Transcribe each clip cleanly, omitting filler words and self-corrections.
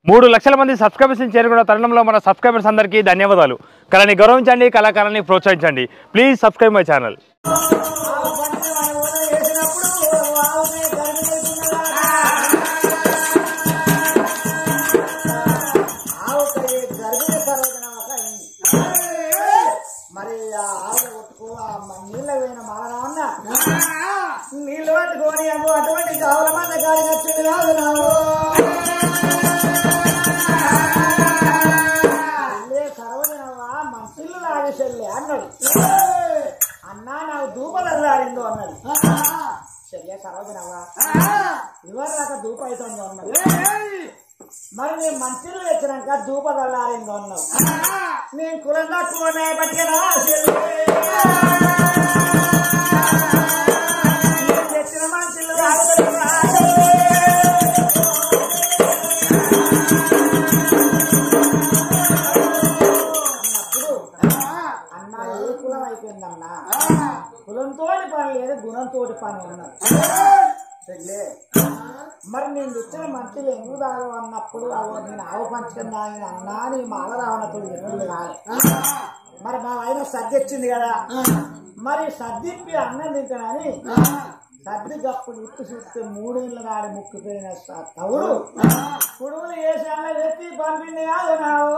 3 లక్షల మంది సబ్స్క్రైబర్స్ చేరుకున్న తరుణంలో మన సబ్స్క్రైబర్స్ అందరికీ ధన్యవాదాలు. కళని గౌరవించండి, కళాకారాన్ని ప్రోత్సహించండి. Please subscribe my channel. మరి ఆవుల కొట్టుకో నీళ్ళ పోయిన మాలరావన్న నీళ్ళు పట్టుకొని అటువంటి ఆవుల మంద కాడికి వచ్చింది కాదు నావు సర్వజనవా మంచిళ్ళు లాగేసెళ్ళే అన్నాడు. అన్నా నాకు ధూపదల్లారిందో అన్నాడు. చెల్లె సర్వజనవా ఇవాళ దాకా ధూప అవుతుందో అన్నాడు. మరి నేను మంచిళ్ళు తెచ్చినాక ధూపదల్లారిందో అన్నావు. నేను కులం తక్కువనే పట్టినా తెచ్చిన మంచిళ్ళు అన్నప్పుడు అన్నా ఏ కులం అయిపోయిందన్నా కులంతో పని లేదు గుణంతో పని ఉన్నది. మరి నేను తెచ్చిన మంచిలు ఎందుకు తాగు అన్నప్పుడు నేను ఆవు పంచడం తాగిన అన్నా నీ మాల రావణతుడు ఎప్పుడు కాదు. మరి మా ఆయన సర్ది వచ్చింది కదా, మరి సర్దిప్పి అన్నం తింటానని సర్ది గప్పుడు ఇట్టు చూస్తే 3 ఏళ్ళ నాడు ముక్కిపోయిన తవుడు పుడుగులు వేసి అన్న ఎత్తి పంపింది కాదు నావు.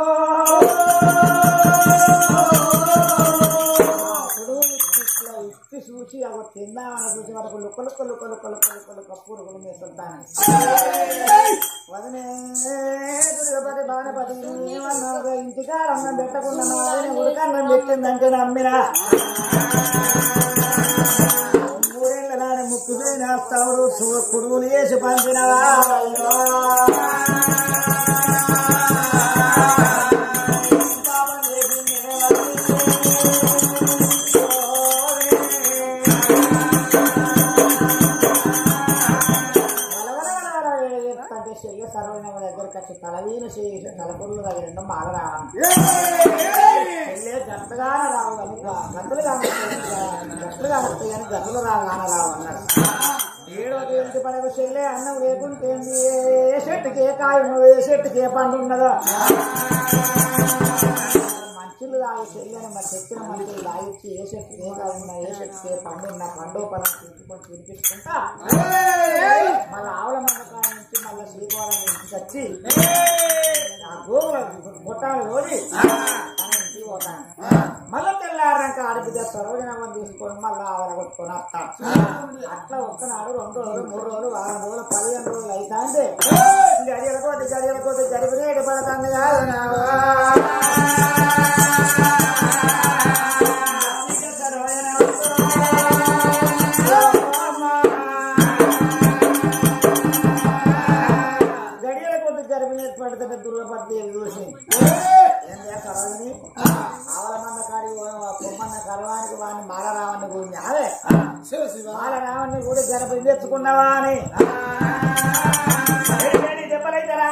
ఇట్టి చూసి అవి తిందామని చూసి మనకు లుక్కలు పురుగులు మేస్తుంటాను. వదినే దుర్గపతి బాణపతి ఇంటికాడ అన్నం పెట్టకుండా ఉడకన్నం పెట్టిందంటే నమ్మినా 3 ఏళ్ళ నాడు ముక్కుపోయిన తవుడు పురుగులు వేసి పంపినవా. సర్వజన దగ్గరికి వచ్చి తలవీన చేసి తలపురులు తగిన మాల రావాలి. గంటగా రావు కనుక గంటలు కానొస్తాయి కానీ గంటలు రావు అన్నాడు. 7వ తేదీ పడకు చెల్లె అన్నం లేకుంటే ఏ చెట్టుకి ఏ కాయ ఉన్నదో ఏ చెట్టుకి ఏ పండు ఉన్నదో మంచులు తాగి చెల్లెని మరి తెచ్చిన మంచులు తాగిచ్చి ఏ చెట్టుకి ఏ కాయ ఉన్నా ఏ చెట్టుకి ఏ పండు ఉన్నా పండు పనం తింటుకొని తినిపించుకుంటా మళ్ళీ ఆవుల మందకాయ నుంచి మళ్ళీ శ్రీకారం ఇంటికి వచ్చి ఆ గోవుల గొట్టాలు తోడి ఇంటికి పోతాను. మళ్ళీ తెల్లారాక ఆడబిడ్డ సరోజనమ్మని తీసుకొని మళ్ళీ ఆవుల కొట్టుకొని వస్తాను. అట్లా ఒక్కనాడు 2 రోజులు 3 రోజులు 6 రోజులు 15 రోజులు అవుతా అంటే గడియల కొద్ది జరిపినేటి పడుతుంది కాదు. గడియల కొద్ది జరిపినేటి పడుతుంటే దుర్గపతి చూసి ఏం చేస్తారని ఆవల మంద కాడి కొమ్మన్న కలవానికి వాడిని మాలరావణ్ణి గురించి అదే మాలరావణ్ణి కూడా గణపతి తెచ్చుకున్నావా అని చెప్పలేదరా.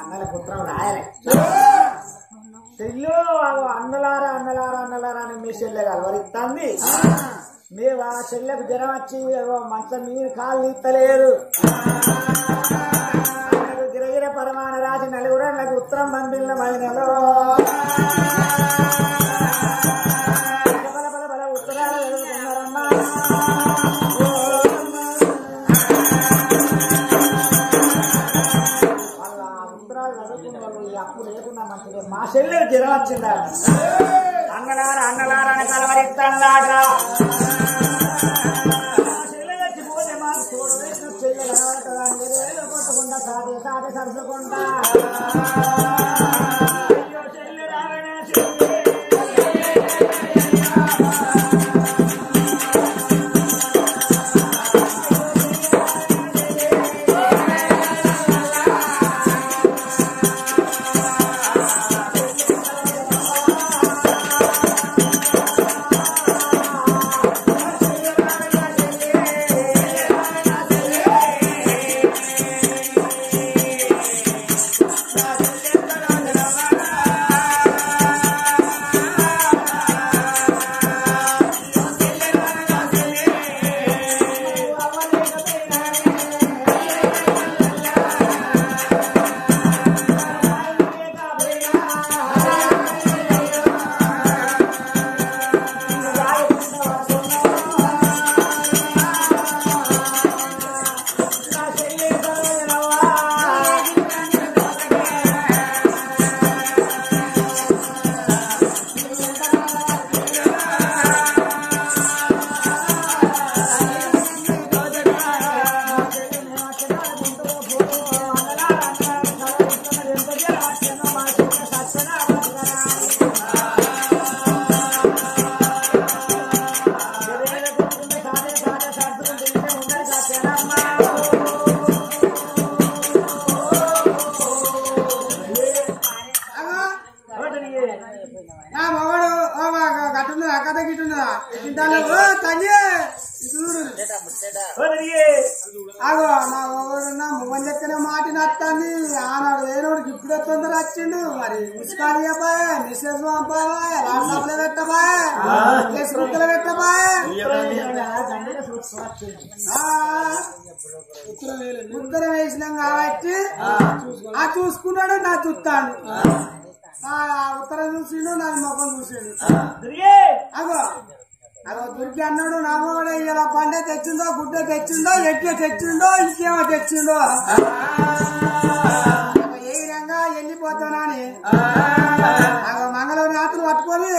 అన్నల పుత్రం రాయలే చెల్లు అన్నలారా అని మీ చెల్లె కలవరిస్తుంది. మేము ఆ చెల్లెకు జ్వరం వచ్చి మంచం మీరు కాళ్ళు ఇస్తలేదు. గిరగిర పరమాన రాజు 4 ఏళ్లకు ఉత్తరం పంపిన మహిళలో బల ఉత్తరాలు వెళ్తున్నారమ్మా. అప్పు లేకుండా మంచిది మా చెల్లెలు జ్వరం వచ్చిందా అన్నలారా అని కలవరిస్తాడా చెల్లె చచ్చిపోతే మాకు కొట్టుకుంటా సాటి సాటి సరుచుకుంటా అగో నా ఒకడున్నా మొగన్ లెక్కనే మాటిన వస్తుంది ఆనాడు లేనోడికి ఇప్పుడు తొందర వచ్చిండు మరి ముసుకాలి అబ్బాయి మెసేజ్ పంపాయి వాట్సాప్లో పెట్టబాయ్ ఫేస్బుక్ లో పెట్టబాయ్ ఉత్తరం వేసినాం కాబట్టి ఆ చూసుకున్నాడు నా చూస్తాడు నా ఉత్తరం చూసిండు నా ముఖం చూసిండు అగో అగో దుర్గి అన్నాడు నా కూడా ఇలా పండే తెచ్చిందో గుడ్డ తెచ్చిందో ఎట్లా తెచ్చిండో ఇంకేమో తెచ్చిండో ఏ విధంగా వెళ్ళిపోతానని అగో మంగళవారం రాత్రి పట్టుకొని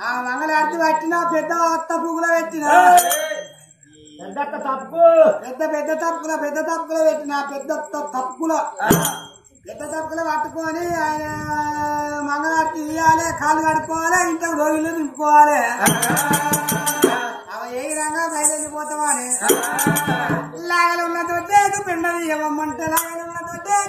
ఆ మంగళవారం పట్టిన పెద్ద అత్త పువ్వులో పెట్టిన పెద్ద తప్పులో పెట్టిన పెద్ద తప్పులో పట్టుకొని ఆయన మంగళారతి ఇవ్వాలి కాళ్ళు కడుక్కోవాలి ఇంట్లో రోజులు నింపుకోవాలి అవి ఏ విధంగా బయలుదేరిపోతామని లాగలు ఉన్న తోటే పిండది ఇవ్వమంటే లాగలు ఉన్న తోటే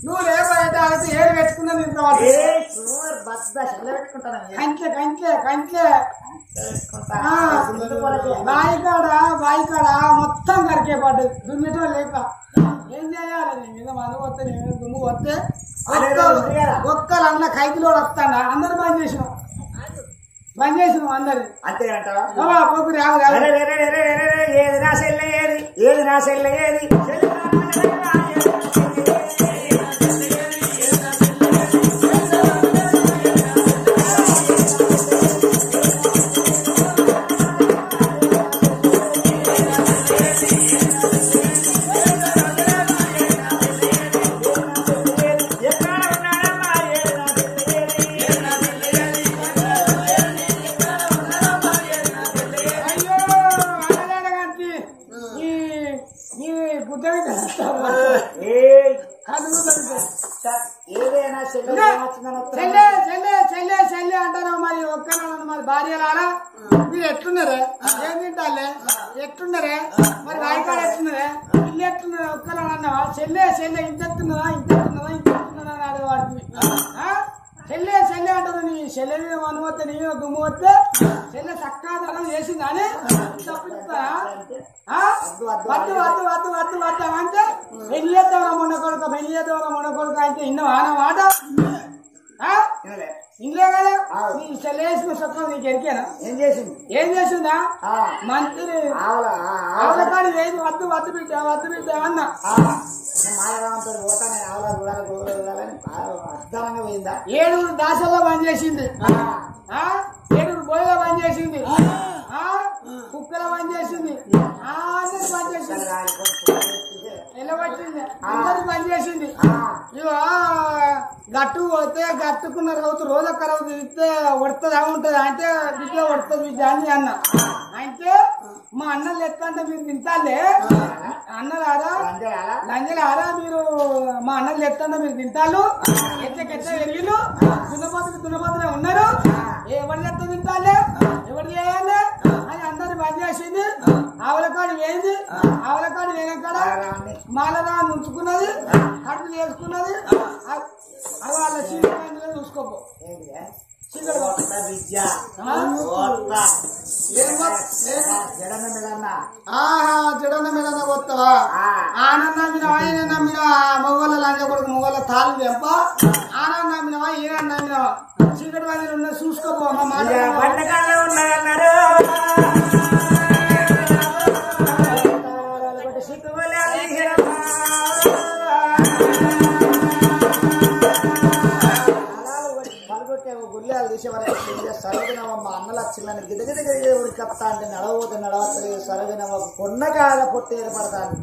నువ్వు లేకపోతే అయితే ఏడు పెట్టుకున్నా కంట్లే కంట్లే కంట్లే బాయికాడ మొత్తం కరికే పడ్డది దున్నిటో లేక ఏం చేయాలి నీ మీద మందు వస్తే నేను దుమ్ము వస్తే ఒక్కరు అన్న కైకిలో వస్తాడా అందరు బంద్ చేసినాం అందరు అంతే అంటావా ఏది నా సెల్ల ఏది నా సెల్ల ఏది చెల్లె అంటారా మరి ఒక్కనన్నా మరి భార్యలారా మీరు ఎట్లున్నారే ఏం తింటాలే ఎట్లున్నారే మరి వాయికాడ ఎట్లున్నారే ఇల్లు ఎట్లున్నారే ఒక్కనన్నావా చెల్లె ఇంతెత్తున్నదా ఇంతెత్తున్నదా అని అడగవాడుతుంది చెల్లె అంటారు నీ చెల్లె అనుమతి నీ దుమ్ము వస్తే చెల్లె చక్కదనం చేసింది అని తప్పిస్తా వద్దు అంటే పెళ్లి చేద్దాం మొన్న కొడుక అంటే ఇన్నవా నా మాట ఇంట్లో కదా నీ చెల్లేసిన సొక్కలు నీకు ఎరికేనా ఏం చేసిందా మంత్రి ఆవులకాడి వేది వద్దు బిడ్డ అన్నా ఏడుగురు దాసల్లో పనిచేసింది ఏడుగురు బోయలో పనిచేసింది కుక్కల పనిచేసింది అందరికి పనిచేసింది నిలబట్టింది అందరికి పనిచేసింది ఇవో గట్టు పోతే గట్టుకున్న రోజొక్క రోజు తిరిగితే ఉడుతుంది ఉంటుంది అంటే బిడ్డ ఉడుతుంది బిడ్డ అని అన్న అంటే మా అన్నలు లెక్క అంటే మీరు తింటాలే అన్నలారా లంజలారా మీరు మా అన్నలు లెక్క అంటే మీరు తింటారు ఎట్లకెట్ట ఎరిగిలు దున్నపోతులే ఉన్నారు ఎవరి లెక్క తింటాలే ఎవరు చేయాలి అని అందరు బంద్ చేసింది ఆవులకాడి వేయింది ఆవులకాడి వేయకాడ మాలదా ఉంచుకున్నది కడుపు చేసుకున్నది అది వాళ్ళ చీకటి చూసుకోపో జడన మీద కొత్తవా ఆనంద నమ్మినవా ఈయన నమ్మినవా మొగోళ్ళ లంజ కొడుకు మొగోళ్ళ తాళ్ళు తెంప ఆనంద నమ్మినవా ఈయన నమ్మినవా చీకటి మంది ఉన్న చూసుకోపో పంటకాల్లో ఉన్నారన్నారు గుళ్ళాలు తీసేవారు సరవినమ్మ అన్నల చిల్లని గిదగిద ఉడికత్తా అంటే నడవబోతే నడవలేదు సరవినమ్మ కొన్నగాల పొట్టి ఏర్పడతాను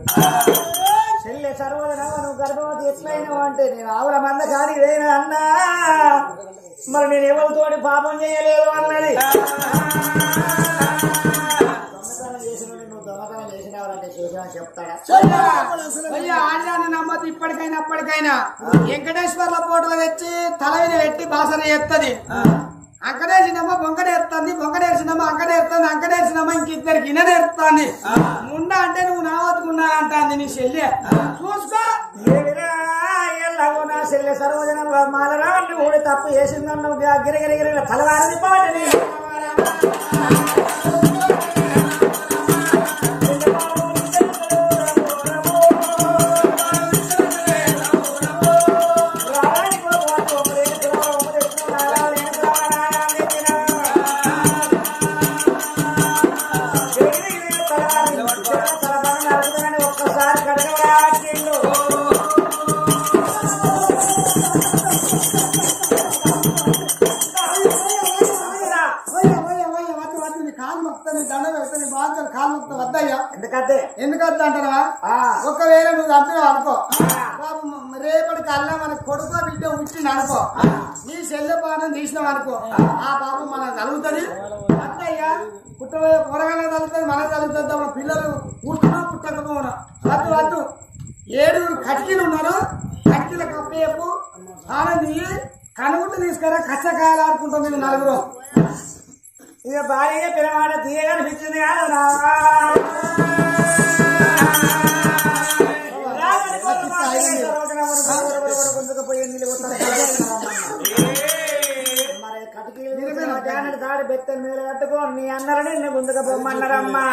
చెల్లె సర్వదనమ్మ నువ్వు గర్భవతి ఎట్లయినావు అంటే నేను ఆవుల మంద కానీ వేయను అన్నా మరి నేను ఎవరితోటి పాపం చేయలేదు అన్నది దొంగతనం చేసిన నువ్వు దొంగతనం చేసినవారంటే చూసామని చెప్తాడా ఆడదాన్ని నమ్మద్దు ఇప్పటికైనా అప్పటికైనా వెంకటేశ్వర్ల పూటలు తెచ్చి తల మీద పెట్టి బాసన ఎత్తది అంకడేసినమ్మ బొంకడేస్తుంది బొంకడేసినమ్మ అంకడేసినమ్మ ఇంకిద్దరికి ఇననేరుతుంది ముండ అంటే నువ్వు నావతుకున్నా అంటాంది నీ చెల్లె చూసుకో నా చెల్లె సర్వజన మాలరా ఊడి తప్పు చేసిందన్న గిరిగిరి తలవారని పాటని ఎందుకంటే అంటారా ఒకవేళ నువ్వు చంపినావు అనుకో రేపటికి అల్లా మన కొడుకో బిడ్డ ఉట్టింది అనుకో నీ చెల్లె పానం తీసినావు అనుకో ఆ పాపం మనకు కలుగుతుంది అత్తయ్యా పుట్టబోయే పొరగానే తగ్గుతుంది మనకు తగ్గుతుంది మన పిల్లలు పుట్టినా పుట్టకపోనా వద్దు 7 కటికీలు ఉన్నారు కటికీల కప్పేపు ఆనంది కనుగుట్టు తీసుకురా కచ్చకాయలు ఆడుకుంటుంది 4 ఇక భారీగా పిల్లవాడ తీయగా అనిపించింది కాదు మరి కటికీలు దాడి బెత్తలు మీద కట్టుకో నీ అన్నారని నిన్ను ముందుకు పొమ్మన్నారమ్మా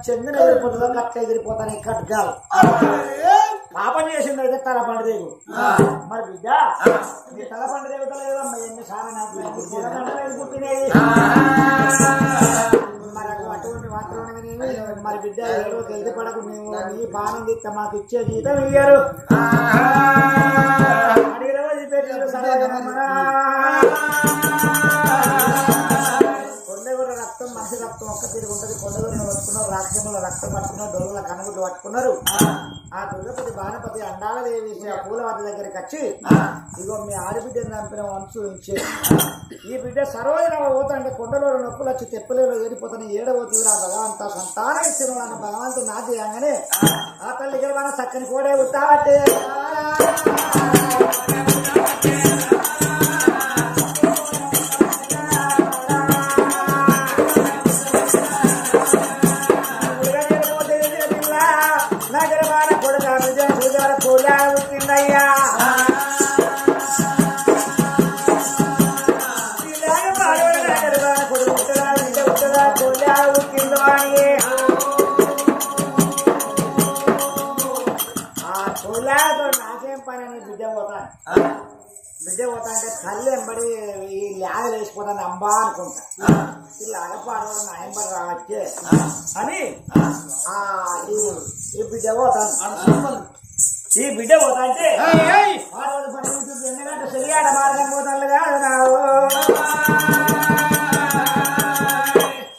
చెందిన ఎగిరిపోతుందో అట్లా ఎగిరిపోతాను ఈ ఖడ్గాలు పాపం చేసింది అయితే తల పండుదేగు మరి బిడ్డ నీ తల పండు దిగుతలేదమ్మా ఎన్నిసార్లు నాకు పుట్టినది మరి అటువంటి మాత్రం మరి బిడ్డ ఏదో తెలిసి పడకు మేము నీ పానం తీస్తే మాకు ఇచ్చే జీతం ఇయ్యారు అడిగి రోజు పెట్టారు సరే రక్తం మనిషి రక్తం ఒక్క తిరిగి ఉంటుంది కొండగొర్రెలు పట్టుకున్నారు రాక్షసుల రక్తం పట్టుకున్నారు దొంగల కనుగుడ్లు పట్టుకున్నారు ఆ దుర్గపతి బాణపతి అండాలదేవి ఆ పూలవాటి దగ్గరికి వచ్చి ఇగో మీ ఆడబిడ్డని చంపిన వంశు ఇచ్చే ఈ బిడ్డ సరోజన పోతాంటే కొండలో నొప్పులు వచ్చి తెప్పలేలో ఏడిపోతాను ఏడవతీరా భగవంత సంతానం ఇచ్చిన అన్న భగవంతుడు నా చేయంగానే ఆ తల్లికి మన చక్కని కోడే ఉత్తావట్టే నాకేం పని అని బిడ్డ పోతా అంటే కళ్ళు ఎంబడి ఈ లాగలు వేసిపోతాను అంబా అనుకుంటా ఈ లాగపాడు నా ఎంబడి రావచ్చే అని ఈ బిడ్డ పోతాను ఈ బిడ్డ పోతా అంటే చెలియాట మార్గం పోతాను కాదు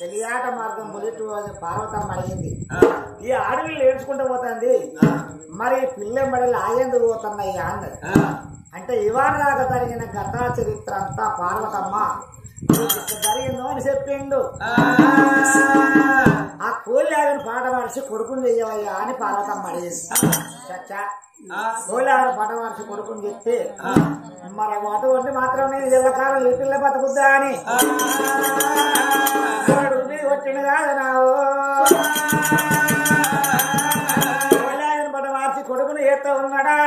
చెలియాట మార్గం బుల్లెట్ పార్వతమ్మ అడిగింది ఈ అడవిలో ఏడ్చుకుంటూ పోతుంది మరి పిల్లెంబడి లాగేందుకు పోతున్నాయ్యా అన్నది అంటే ఇవాళ దాకా జరిగిన కథా చరిత్ర అంతా పార్వతమ్మ జరిగిందో అని చెప్పిండు ఆ కోళ్ళాగని పాట మనిషి కొడుకుని చెయ్యవయ్యా అని పార్వతమ్మ అడిగింది చచ్చా కోళ్ళాగని పాట మనిషి కొడుకుని చెప్తే మరి అటువంటి మాత్రం నేను ఎల్లకాలం ఈ పిల్ల బతుకుద్దా అని వచ్చింది కాదు నావు కోళ్ళాగని పాట మార్చి కొడుకుని చేస్తా ఉన్నాడా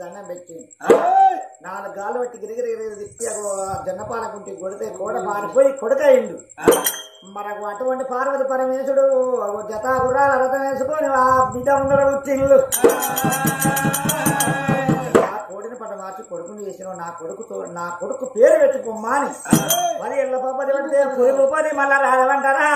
దండం పెట్టి 4 గాలు పట్టి గిరిగిరి తిప్పి జన్నపాలకుంటి కొడితే కూడా మారిపోయి కొడుకయిండు మనకు అటువంటి పార్వతి పరమేశ్వరుడు జతా గుర్రాల రథం వేసుకొని ఆ బిడ్డ ఉండడం వచ్చిండు ఆ కోడిని పట్ట మార్చి కొడుకుని చేసిన నా కొడుకు పేరు పెట్టుకోమ్మా అని మరి ఎల్ల పప్పది పడితే పొరి పది మళ్ళా రాగలంటారా